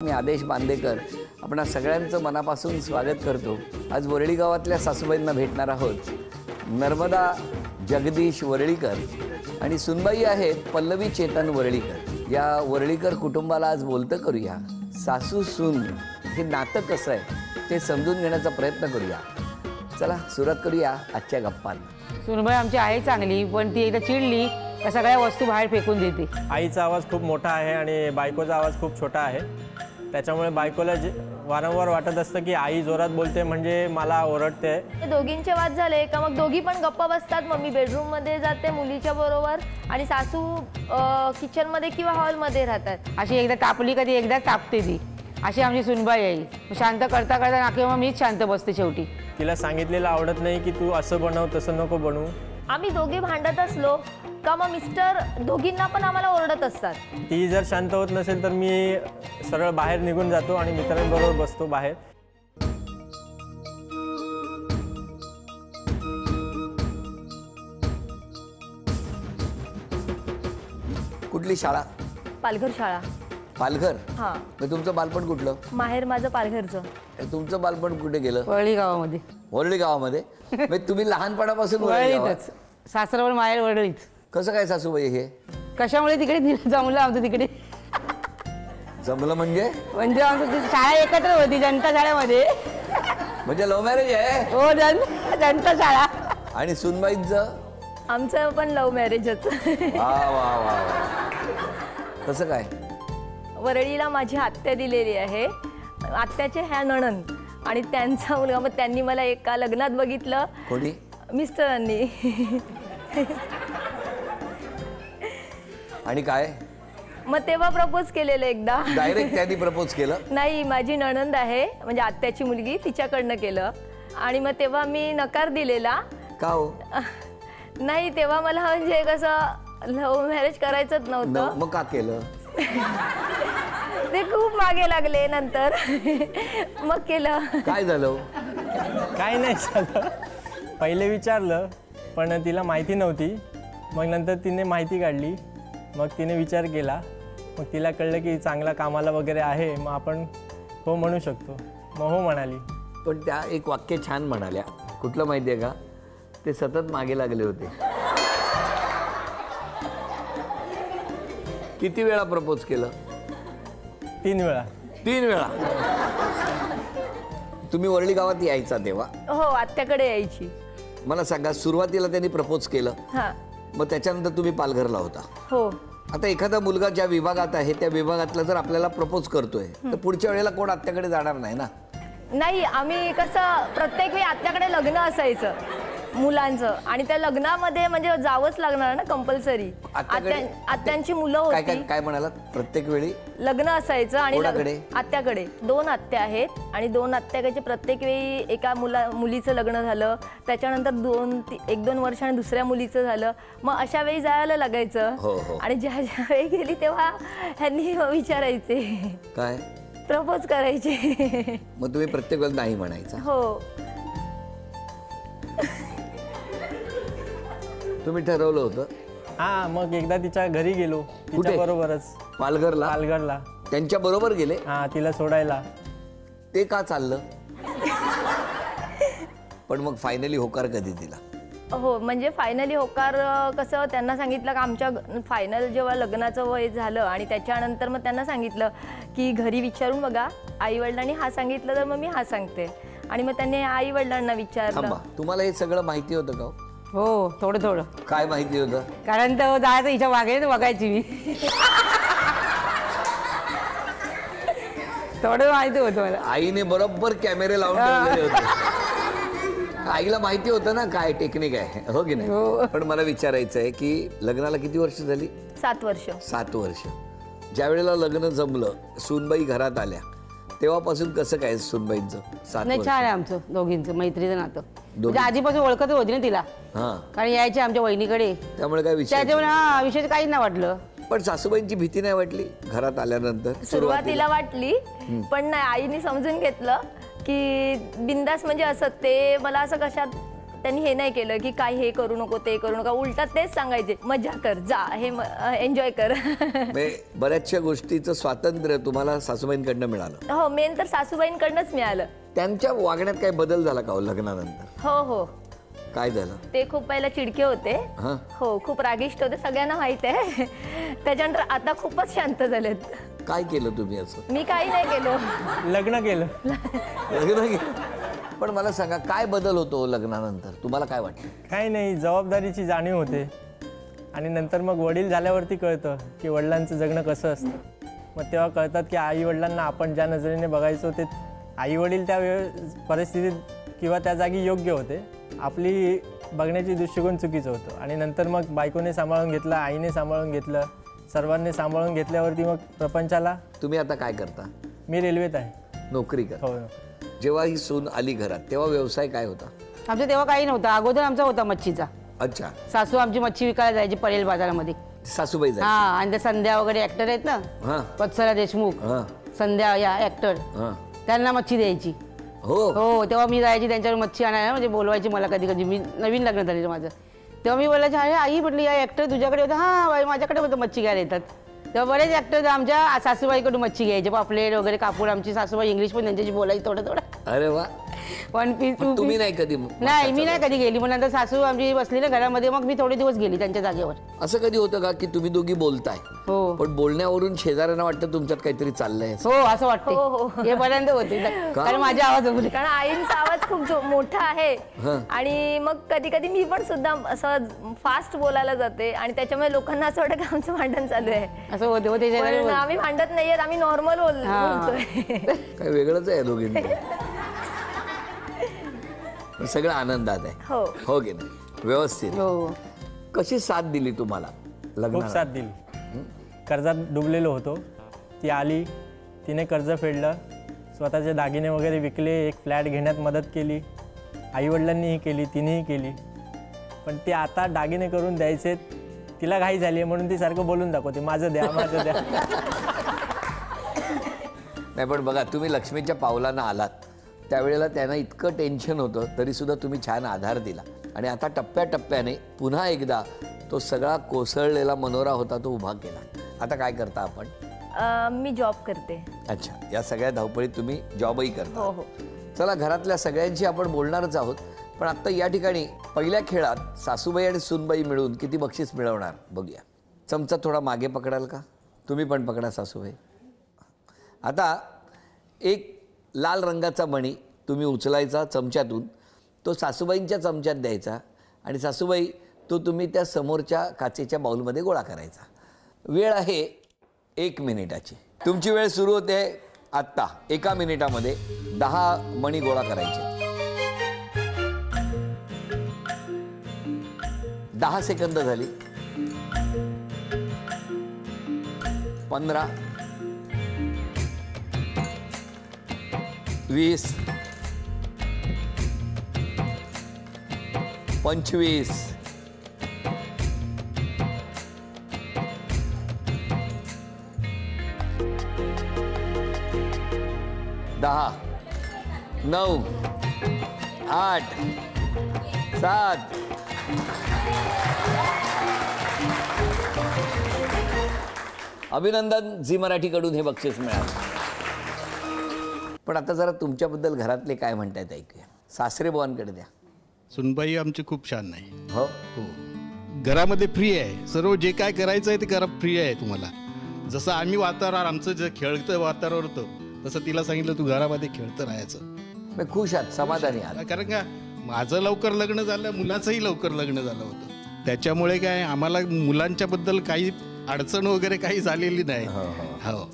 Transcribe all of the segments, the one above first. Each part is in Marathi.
मी आदेश बांदेकर आपणा सगळ्यांचं मनापासून स्वागत करतो। आज वरळी गावातल्या सासूबाईंना भेटणार आहोत। नर्मदा जगदीश वरळीकर आणि सुनबाई आहेत पल्लवी चेतन वरळीकर। या वरळीकर कुटुंबाला आज बोलतं करूया। सासू सून हे नातं कसं आहे ते समजून घेण्याचा प्रयत्न करूया। चला सुरुवात करूया आजच्या गप्पांना। सुनबाई आमची आहे चांगली, पण ती एकदा चिडली का सगळ्या वस्तू बाहेर फेकून देते। आईचा आवाज खूप मोठा आहे आणि बायकोचा आवाज खूप छोटा आहे। त्याच्यामुळे बायकोला वारंवार वाटत असतं की आई जोरात बोलते म्हणजे मला ओरडते। दोघींचे वाद झाले का मग दोघी पण गप्पा बसतात। मम्मी बेडरूम मध्ये जाते मुलीच्या बरोबर आणि सासू किचन मध्ये किंवा हॉल मध्ये राहतात। अशी एकदा तापली कधी एकदा तापते ती, अशी आमची सुनबाई आहे। शांत करता करता नाकी मग मीच शांत बसते शेवटी। तिला सांगितलेलं आवडत नाही की तू असं बनव तसं नको बनवू। आम्ही दोघे भांडत असलो का मग मिस्टर दोघींना पण आम्हाला ओरडत असतात। ती जर शांत होत नसेल तर मी सरळ बाहेर निघून जातो आणि मित्रांबरोबर बसतो बाहेर। कुठली शाळा? पालघर शाळा। पालघर? हां। मग तुमचं बालपण कुठलं? माहेर माझं पालघरचं। तुमचं बालपण कुठे गेलं? वरळी गावामध्ये। वरळी गावामध्ये? मग तुम्ही लहानपणापासून वरळी गावात? वरळीतच, सासरवर माहेर वरळीत। कसं काय सासूबाई हे कशामुळे तिकडे जमलं आमचं तिकडे? जमलं म्हणजे आमचं शाळा एकत्र होती जनता शाळेमध्ये। म्हणजे लव्ह मॅरेज आहे? हो, जनता शाळा। आणि सुनबाईंचं? आमचं पण लव्ह मॅरेजच। वा वा वा वा। कसं काय? वरळीला माझी आत्या दिलेली आहे। आत्याचे ह्या नणंद आणि त्यांचा मुलगा। मग त्यांनी मला एका लग्नात बघितलं। कोणी? मिस्टरांनी। आणि काय मग तेव्हा प्रपोज केलेलं एकदा। डायरेक्ट त्यांनी प्रपोज केलं? नाही, माझी नणंद आहे म्हणजे आत्याची मुलगी, तिच्याकडनं केलं। आणि मग तेव्हा मी नकार दिलेला। का हो? नाही, तेव्हा मला म्हणजे कसं लव्ह मॅरेज करायचंच नव्हतं। मग का केलं? ते खूप मागे लागले नंतर मग केलं। काय झालं? काय नाही झालं। पहिले विचारलं पण तिला माहिती नव्हती। मग नंतर तिने माहिती काढली। मग तिने विचार केला। मग तिला कळलं की चांगला कामाला वगैरे आहे, मग आपण हो म्हणू शकतो। मग हो म्हणाली। पण त्या एक वाक्य छान म्हणाल्या। कुठलं माहिती आहे का? ते सतत मागे लागले होते। किती वेळा प्रपोज केलं? 3 वेळा। 3 वेळा? तुम्ही वरळी गावात यायचा तेव्हा? हो, आत्याकडे यायची। मला सांगा, सुरुवातीला त्यांनी प्रपोज केलं, हां। मग त्याच्यानंतर तुम्ही पालघरला होता। हो। आता एखादा मुलगा ज्या विभागात आहे त्या विभागातला जर आपल्याला प्रपोज करतोय तर पुढच्या वेळेला कोण आत्याकडे जाणार नाही ना? नाही, आम्ही कसं प्रत्येक वेळी आत्याकडे लग्न असायचं मुलांचं आणि त्या लग्नामध्ये म्हणजे जावंच लागणार ना कंपल्सरी। आत्यांची मुलं काय होती। काय काय म्हणालात? प्रत्येक वेळी लग्न असायचं आणि कोणाकडे? आत्याकडे। 2 आत्या आहेत आणि 2 आत्याकडे प्रत्येक वेळी एका मुलीचं लग्न झालं, त्याच्यानंतर 1-2 वर्षांनी दुसऱ्या मुलीचं झालं, मग अशा वेळी जायला लागायचं। हो, हो। आणि ज्या ज्या वेळी गेली तेव्हा ह्यांनी विचारायचे, काय प्रपोज करायचे। मग तुम्ही प्रत्येक वेळेला नाही म्हणायचा? हो। तुम्ही ठरवलं होतं? हा, मग एकदा तिच्या घरी गेलो तिच्या बरोबरच। पालघरला? पालघरला। त्यांच्या बरोबर गेले? हा, तिला सोडायला। ते का चाललं? पण मग फायनली होकार कधी दिला? हो, म्हणजे फायनली होकार कसं त्यांना सांगितलं का आमच्या फायनल जेव्हा लग्नाचं वय झालं आणि त्याच्यानंतर मग त्यांना सांगितलं की घरी विचारून बघा। आई वडिलांनी हा सांगितलं तर मग मी हा सांगते। आणि मग त्यांनी आई वडिलांना विचारलं। थांबा, तुम्हाला हे सगळं माहिती होतं का? हो, थोडं थोडं। काय माहिती होतं? कारण तो जायचं हिच्या मागे बघायची मी। थोडं माहिती होतं मला। आईने बरोबर कॅमेरे लावून ठेवलेले होते। आईला माहिती होतं ना काय टेक्निक आहे, हो की नाही? हो। पण मला विचारायचं आहे की लग्नाला किती वर्ष झाली? 7 वर्ष। 7 वर्ष। ज्या वेळेला लग्न जमलं, सूनबाई घरात आल्या, तेव्हापासून कसं काय सुनबाईंचं? 7 नाही, वर्ष? छान आहे आमचं दोघींचं मैत्रीचं नातं। म्हणजे आधीपासून ओळखत होती ना तिला, हा, कारण यायची आमच्या वहिनीकडे, त्यामुळे काय विषय? त्याच्यामुळे हा विषय काहीच नाही वाटलं। पण सासूबाईंची भीती नाही वाटली घरात आल्यानंतर? सुरुवातीला वाटली, पण नाही, आईने समजून घेतलं की बिंदास म्हणजे असं ते मला असं कशात त्यांनी हे नाही केलं की काय हे करू नको ते करू नका, उलटा तेच सांगायचे मजा कर, जा हे एन्जॉय कर. म्हणजे बऱ्याचशा गोष्टीचं स्वातंत्र्य तुम्हाला सासूबाईंकडनं मिळालं. हो, मेन तर सासूबाईंकडनंच मिळालं. त्यांच्या वागण्यात काही बदल झाला का हो लग्नानंतर? हो हो, काय झालं? ते खूप पहिला चिडके होते. हां. हो, खूप रागिष्ट होते, सगळ्यांना माहित आहे. त्याच्यानंतर आता खूपच शांत झालेत. काय केलं तुम्ही असं? मी काही नाही केलं. लग्न केलं. लग्न केलं. पण मला सांगा काय बदल होतो लग्नानंतर, तुम्हाला काय वाटतं? काही नाही, जबाबदारीची जाणीव होते. आणि नंतर मग वडील झाल्यावरती कळतं की वडिलांचं जगणं कसं असतं. मग तेव्हा कळतात की आई वडिलांना आपण ज्या नजरेने बघायचो ते आई वडील त्या परिस्थितीत किंवा त्या जागी योग्य होते, आपली बघण्याची दृष्टिकोन चुकीचं होतं. आणि नंतर मग बायकोने सांभाळून घेतलं, आईने सांभाळून घेतलं, सर्वांनी सांभाळून घेतल्यावरती मग प्रपंचाला. तुम्ही आता काय करता? मी रेल्वेत आहे. नोकरी कर. हो. जेव्हा ही सून आली घरात तेव्हा व्यवसाय काय होता? आमचं तेव्हा काही नव्हतं, अगोदर आमचा होता मच्छीचा. अच्छा. सासू आमची मच्छी विकायला जायची परेल बाजारामध्ये. सासूबाई जायची. हा, आणि त्या संध्या वगैरे ऍक्टर आहेत ना, हां वत्सला देशमुख, हां संध्या या ऍक्टर, हां. त्यांना मच्छी द्यायची. हो हो, तेव्हा मी जायची त्यांच्यावर मच्छी आणायला, म्हणजे बोलवायची मला कधी कधी. मी नवीन लग्न झालेलं माझं, तेव्हा मी बोलायचे अरे आई म्हटली या ऍक्टर तुझ्याकडे होतं? हां बाई माझ्याकडे होतं, मच्छी घ्यायला येतात. तेव्हा बरेच ऍक्टर आमच्या सासूबाईकडून मच्छी घ्यायचे, पापलेट वगैरे कापूर. आमची सासूबाई इंग्लिश पण त्यांच्याशी बोलायची थोडं थोडं. अरे वा. 1 पीस 2 तुम्ही पीस. नाही कधी? नाही, मी नाही कधी गेली. मग नंतर सासू आमची बसली ना घरामध्ये, मग मी थोडे दिवस गेली त्यांच्या जागेवर. असं कधी होतं का की तुम्ही दोघी बोलताय हो पण बोलण्यावरून शेजाऱ्यांना वाटतं तुमच्यात काहीतरी चाललंय? हो, असं वाटतं. हो, हो. हे पर्यंत होते कारण माझा आवाज वगैरे. कारण आईंचा आवाज खूप मोठा आहे. हं. आणि मग कधी कधी मी पण सुद्धा असं फास्ट बोलायला जाते आणि त्याच्यामुळे लोकांना असं वाटतं की आमचं भांडण चालू आहे. असं होते होते पण आम्ही भांडत नाहीये, आम्ही नॉर्मल बोलतोय. काय वेगळंच आहे दोघींचं. सगळं आनंदात आहे. हो. हो की नाही? व्यवस्थित. हो. कशी साथ दिली तुम्हाला खूप लग्नाला? साथ दिली. कर्जात डुबलेलो होतो, ती आली, तिने कर्ज फेडलं, स्वतःचे दागिने वगैरे विकले, एक फ्लॅट घेण्यात मदत केली, आईवडिलांनीही केली, तिनेही केली. पण ती आता दागिने करून द्यायचे, तिला घाई झाली आहे म्हणून ती सारखं बोलून दाखवते माझं द्या माझं द्या. नाही पण बघा तुम्ही लक्ष्मीच्या पावलानं आलात त्यावेळेला त्यांना इतकं टेन्शन होतं तरीसुद्धा तुम्ही छान आधार दिला. आणि आता टप्प्याटप्प्याने पुन्हा एकदा तो सगळा कोसळलेला मनोरा होता तो उभा केला. आता काय करता आपण? मी जॉब करते. अच्छा, या सगळ्या धावपळीत तुम्ही जॉबही करता. हो हो. चला घरातल्या सगळ्यांशी आपण बोलणारच आहोत. पण आत्ता या ठिकाणी पहिल्या खेळात सासूबाई आणि सूनबाई मिळून किती बक्षीस मिळवणार बघूया. चमचा थोडा मागे पकडाल का? तुम्ही पण पकडा सासूबाई. आता एक लाल रंगाचा मणी तुम्ही उचलायचा चमच्यातून, तो सासूबाईंच्या चमच्यात द्यायचा आणि सासूबाई तो तुम्ही त्या समोरच्या काचेच्या बाउलमध्ये गोळा करायचा. वेळ आहे 1 मिनिटाची. तुमची वेळ सुरू होते आत्ता. 1 मिनिटामध्ये 10 मणी गोळा करायचे. 10 सेकंद झाली. 15 20 25 10 9 8 7 अभिनंदन. झी मराठीकडून हे बक्षीस मिळालं. पण आता जरा तुमच्याबद्दल घरातले काय म्हणतायत ऐकूया. सासरे बुवांकडे द्या. सुनबाई आमची खूप छान आहे. हो हो, घरामध्ये फ्री आहे. सर्व जे काय करायचं आहे ते करा, फ्री आहे तुम्हाला. जसं आम्ही वातावरण आमचं जे खेळतं वातावरण होतं तसं तिला सांगितलं तू घरामध्ये खेळतं राहायचं. मी खुश आहात, समाधानी आहात. कारण का माझं लवकर लग्न झालं, मुलाचंही लवकर लग्न झालं होतं. त्याच्यामुळे काय आम्हाला मुलांच्याबद्दल काही अडचण वगैरे काही झालेली नाही. हो.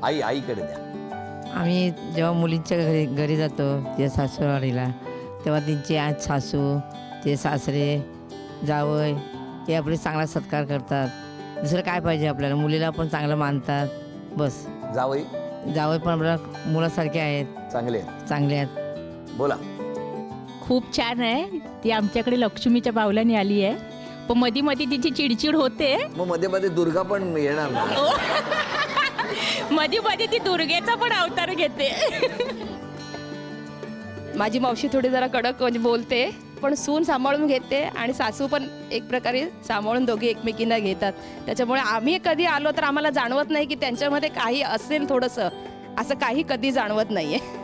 आईकडे द्या. आम्ही जेव्हा मुलींच्या घरी जातो त्या सासूरवाडीला, तेव्हा त्यांची आज सासू, ते सासरे, जावई हे आपले चांगला सत्कार करतात. दुसरं काय पाहिजे आपल्याला? मुलीला पण चांगलं मानतात. बस. जावई जावई पण आपल्या मुलासारखे आहेत, चांगले आहेत. चांगले आहेत. बोला. खूप छान आहे. ती आमच्याकडे लक्ष्मीच्या पावलाने आली आहे. पण मध्ये मध्ये तिची चिडचिड होते. मग मध्ये मध्ये दुर्गा पण येणार ना? मध्ये मध्ये ती दुर्गेचा पण अवतार घेते. माझी मावशी थोडी जरा कडक म्हणजे बोलते, पण सून सांभाळून घेते आणि सासू पण एक प्रकारे सांभाळून दोघी एकमेकींना घेतात. त्याच्यामुळे आम्ही कधी आलो तर आम्हाला जाणवत नाही की त्यांच्यामध्ये काही असेल थोडंसं, असं काही कधी जाणवत नाही आहे.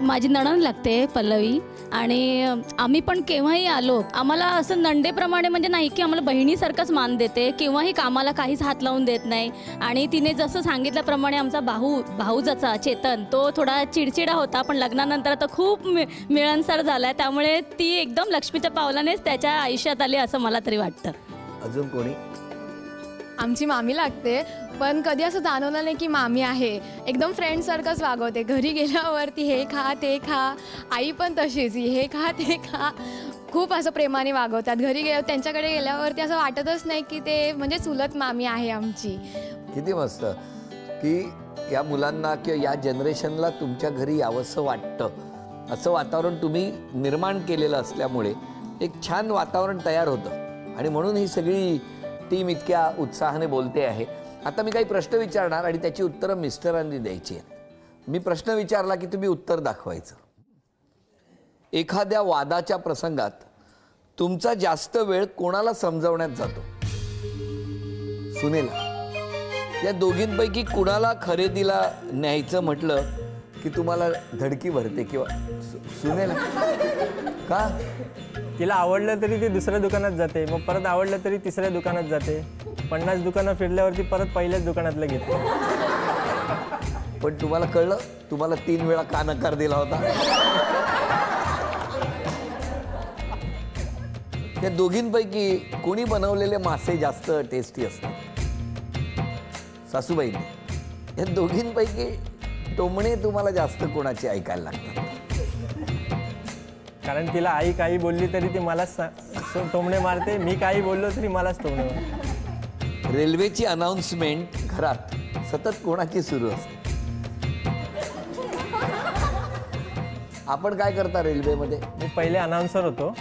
माझी नणंद लागते पल्लवी, आणि आम्ही पण केव्हाही आलो आम्हाला असं नंदेप्रमाणे म्हणजे नाही की आम्हाला बहिणीसारखंच मान देते, केव्हाही कामाला काहीच हात लावून देत नाही. आणि तिने जसं सांगितल्याप्रमाणे आमचा भाऊजाचा चेतन तो थोडा चिडचिडा होता, पण लग्नानंतर आता खूप मिळनसार झाला आहे, त्यामुळे ती एकदम लक्ष्मीच्या पावलानेच त्याच्या आयुष्यात आली असं मला तरी वाटतं. अजून कोणी? आमची मामी लागते, पण कधी असं जाणवलं नाही की मामी आहे. एकदम फ्रेंडसारखंच वागवते. घरी गेल्यावरती हे खा ते खा, आई पण तशीच, हे खा ते खा, खूप असं प्रेमाने वागवतात. घरी त्यांच्याकडे गेल्यावरती असं वाटतच नाही की ते म्हणजे चुलत मामी आहे आमची. किती मस्त की या मुलांना किंवा या जनरेशनला तुमच्या घरी यावंसं वाटतं असं वातावरण तुम्ही निर्माण केलेलं असल्यामुळे एक छान वातावरण तयार होतं, आणि म्हणून ही सगळी टीम इतक्या उत्साहाने बोलते आहे. आता मी काही प्रश्न विचारणार आणि त्याची उत्तरं मिस्टरांनी द्यायची आहेत. मी प्रश्न विचारला की तुम्ही उत्तर दाखवायचं. एखाद्या वादाच्या प्रसंगात तुमचा जास्त वेळ कोणाला समजवण्यात जातो? सुनेला. या दोघींपैकी कुणाला खरेदीला न्यायचं म्हटलं की तुम्हाला धडकी भरते? किंवा सुनेला का? तिला आवडलं तरी ती दुसऱ्या दुकानात जाते, मग परत आवडलं तरी तिसऱ्या दुकानात जाते. 50 दुकानं फिरल्यावरती परत पहिल्याच दुकानातलं घेते. पण तुम्हाला कळलं? तुम्हाला 3 वेळा का नकार दिला होता? या दोघींपैकी कोणी बनवलेले मासे जास्त टेस्टी असतात? सासूबाई. या दोघींपैकी टोमणे तुम्हाला जास्त कोणाचे ऐकायला लागतात? कारण तिला आई काही बोलली तरी ती मलाच टोमणे मारते, मी काही बोललो तरी मलाच टोमणे मारते. रेल्वेची अनाउन्समेंट घरात सतत कोणाची सुरू असते? आपण काय करता रेल्वेमध्ये? मी पहिले अनाउन्सर होतो.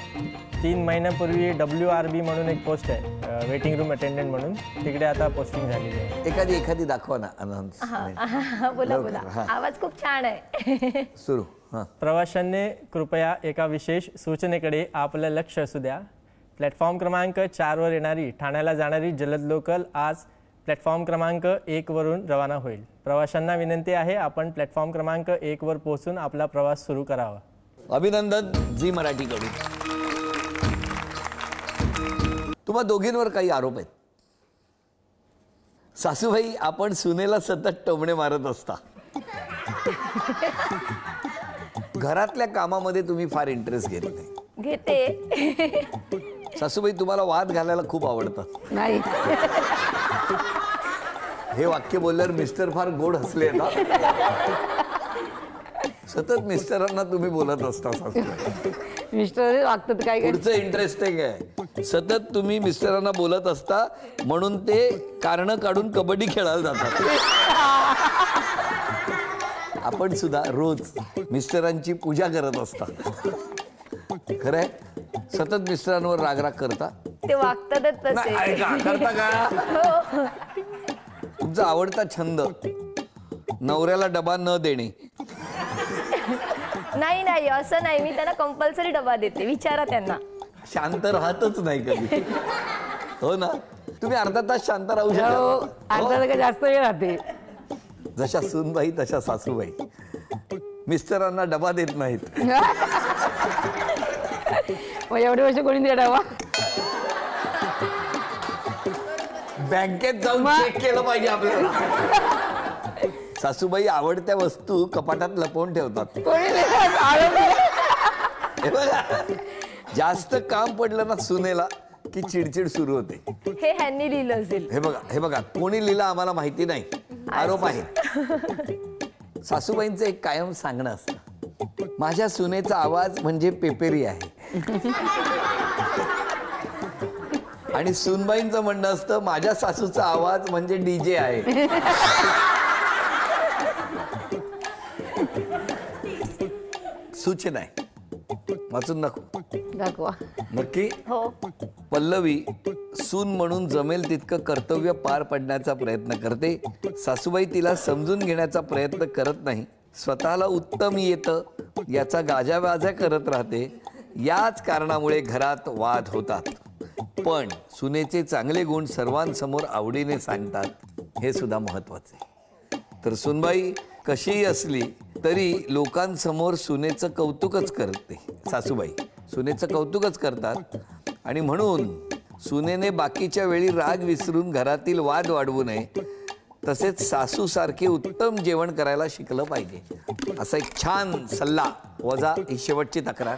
3 महिन्यापूर्वी WRB म्हणून एक पोस्ट आहे, वेटिंग रूम अटेंडंट म्हणून, तिकडे आता पोस्टिंग झालेली आहे. एखादी दाखवा ना अनाउन्समेंट. बोला. आवाज खूप छान आहे. सुरू. प्रवाशांनी कृपया एका विशेष सूचनेकडे आपलं लक्ष असू द्या. प्लॅटफॉर्म क्रमांक 4 वर येणारी ठाण्याला जाणारी जलद लोकल आज प्लॅटफॉर्म क्रमांक 1 वरून रवाना होईल. प्रवाशांना विनंती आहे, आपण प्लॅटफॉर्म क्रमांक 1 वर पोहोचून आपला प्रवास सुरू करावा. अभिनंदन झी मराठीकडून. तुम्हा दोघींवर काही आरोप आहेत. सासूबाई, आपण सुनेला सतत टोमणे मारत असता. घरातल्या कामामध्ये तुम्ही फार इंटरेस्ट घेते. सासूबाई, तुम्हाला वाद घालायला खूप आवडतात. नाही. हे वाक्य बोलल्यावर मिस्टर फार गोड हसले ना. सतत मिस्टरांना तुम्ही बोलत असता सासूबाई. मिस्टर वागतात काय काय. पुढचं इंटरेस्टिंग आहे. सतत तुम्ही मिस्टरांना बोलत असता म्हणून ते कारण काढून कबड्डी खेळायला जातात. आपण सुद्धा रोज मिस्टरांची पूजा करत असता. खरंय? सतत मिस्टरांवर रागराग करता? ते वागतातच तसे. करता का? तुमचा आवडता छंद नवऱ्याला डबा न देणे? नाही, असं नाही. मी त्यांना कंपल्सरी डबा देते. विचारा त्यांना. शांत राहतच नाही कधी. हो ना? तुम्ही अर्धा तास शांत राहू शकता? अर्धा जास्त वेळ राहते. जशा सूनबाई तशा सासूबाई. मिस्टरांना डबा देत नाहीत. मग एवढे वर्ष कोणी दिला डबा? बँकेत जाऊन चेक केलं पाहिजे आपल्याला. सासूबाई आवडत्या वस्तू कपाटात लपवून ठेवतात. हे बघा, जास्त काम पडलं ना सुनेला की चिडचिड सुरू होते. हे ह्यांनी लिहिलं असेल. हे बघा कोणी लिहिलं आम्हाला माहिती नाही, आरोप आहे. सासूबाईंचं एक कायम सांगणं असतं, माझ्या सुनेचा आवाज म्हणजे पेपेरी आहे. आणि सुनबाईंचं म्हणणं असतं, माझ्या सासूचा आवाज म्हणजे डीजे आहे. सूचना आहे, वाचून दाखवा. नक्की? हो. पल्लवी सून म्हणून जमेल तितकं कर्तव्य पार पडण्याचा प्रयत्न करते. सासूबाई तिला समजून घेण्याचा प्रयत्न करत नाही. स्वतःला उत्तम येतं याचा गाजावाजा करत राहते. याच कारणामुळे घरात वाद होतात, पण सुनेचे चांगले गुण सर्वांसमोर आवडीने सांगतात, हे सुद्धा महत्वाचे. तर सुनबाई कशीही असली तरी लोकांसमोर सुनेचं कौतुकच करते. सासूबाई सुनेचं कौतुकच करतात आणि म्हणून सुनेने बाकीच्या वेळी राग विसरून घरातील वाद वाढवू नये, तसेच सासूसारखे उत्तम जेवण करायला शिकलं पाहिजे. असा एक छान सल्ला वजा ही शेवटची तक्रार.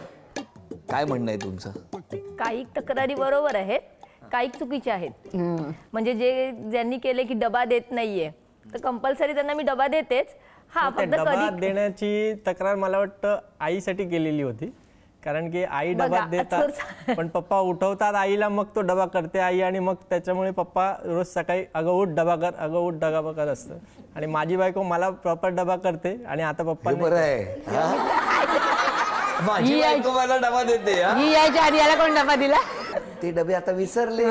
काय म्हणणं आहे तुमचं? काही तक्रारी बरोबर आहेत, काही चुकीच्या आहेत. म्हणजे ज्यांनी केले की डबा देत नाहीये, तर कंपल्सरी त्यांना मी डबा देतेच. हा, फक्त डबा देण्याची तक्रार मला वाटतं आईसाठी केलेली होती, कारण की आई डबा देतात पण पप्पा उठवतात आईला, मग तो डबा करते आई, आणि मग त्याच्यामुळे पप्पा रोज सकाळी अगं उठ डबा कर, अगं उठ डबा कर असतं. आणि माझी बायको मला प्रॉपर डबा करते आणि आता पप्पा बरं आहे. माझी बायको मला डबा देते. ही यायच्या आधी याला कोण डबा दिला? ते डबे आता विसरले.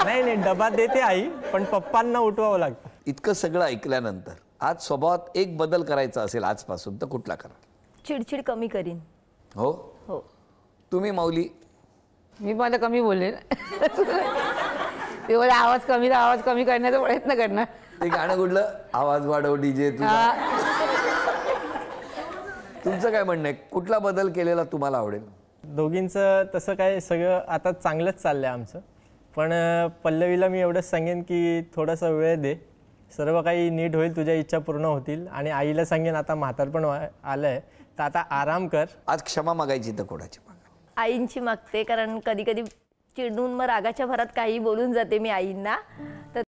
नाही डबा देते आई, पण पप्पांना उठवावं लागतं. इतकं सगळं ऐकल्यानंतर आज स्वभावात एक बदल करायचा असेल आजपासून, तर कुठला करा? चिडचिड कमी करीन. हो हो. तुम्ही माऊली? मी पण आता कमी बोलले. ते बोला आवाज कमी करण्याचा प्रयत्न करणार. ते गाणं कुठलं? आवाज वाढव डीजे. तुमचं काय म्हणणं आहे? कुठला बदल केलेला तुम्हाला आवडेल? दोघींचं तसं काय सगळं आता चांगलंच चाललंय आमचं, पण पल्लवीला मी एवढंच सांगेन की थोडासा वेळ दे, सर्व काही नीट होईल, तुझ्या इच्छा पूर्ण होतील. आणि आईला सांगेन आता म्हातारपण आलंय तर आता आराम कर. आज क्षमा मागायची तर कोणाची मागा? आईंची मागते, कारण कधी कधी चिडून मग रागाच्या भरात काही बोलून जाते मी आईंना. तर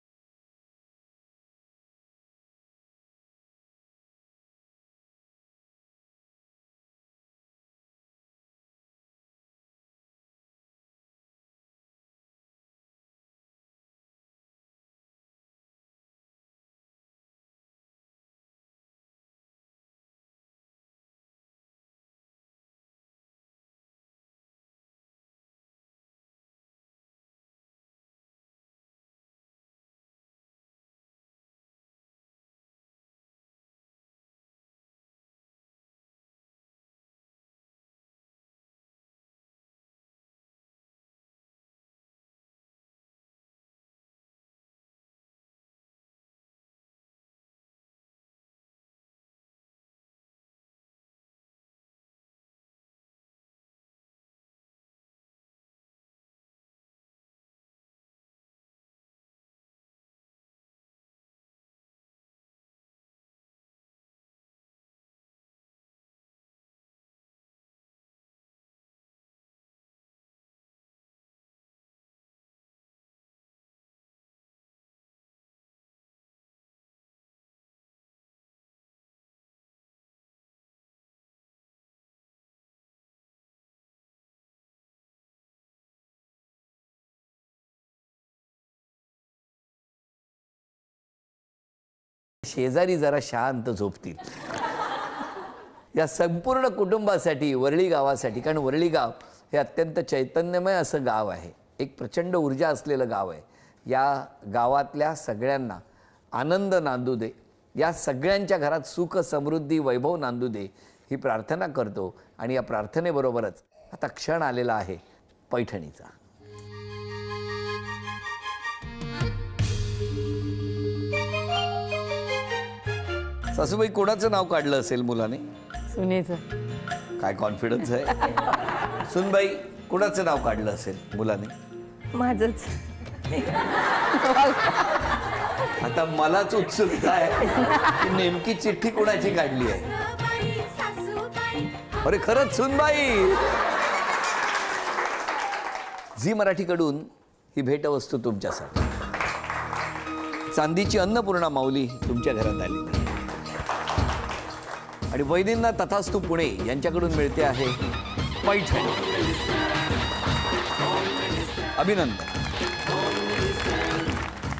शेजारी जरा शांत झोपतील या संपूर्ण कुटुंबासाठी, वरळी गावासाठी. कारण वरळी गाव हे अत्यंत चैतन्यमय असं गाव आहे, एक प्रचंड ऊर्जा असलेलं गाव आहे. या गावातल्या सगळ्यांना आनंद नांदू दे, या सगळ्यांच्या घरात सुख समृद्धी वैभव नांदू दे ही प्रार्थना करतो. आणि या प्रार्थनेबरोबरच आता क्षण आलेला आहे पैठणीचा. सासूबाई कोणाचं नाव काढलं असेल मुलाने? सुनेचं. काय कॉन्फिडन्स आहे. सुनबाई कोणाचं नाव काढलं असेल मुलाने? माझंच. आता मलाच उत्सुकता आहे की नेमकी चिठ्ठी कोणाची काढली आहे. अरे खरंच सुनबाई. झी मराठीकडून ही भेटवस्तू तुमच्यासाठी. चांदीची अन्नपूर्णा माऊली तुमच्या घरात आली आणि वैदींना तथास्तू पुणे यांच्याकडून मिळते आहे पैठणी. अभिनंदन.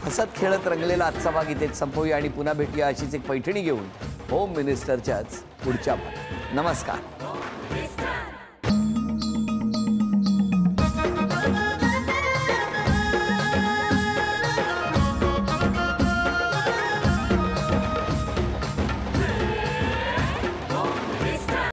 हसत खेळत रंगलेला आजचा भाग इथेच संपवूया आणि पुन्हा भेटूया अशीच एक पैठणी घेऊन होम मिनिस्टरच्याच पुढच्या भागात. नमस्कार.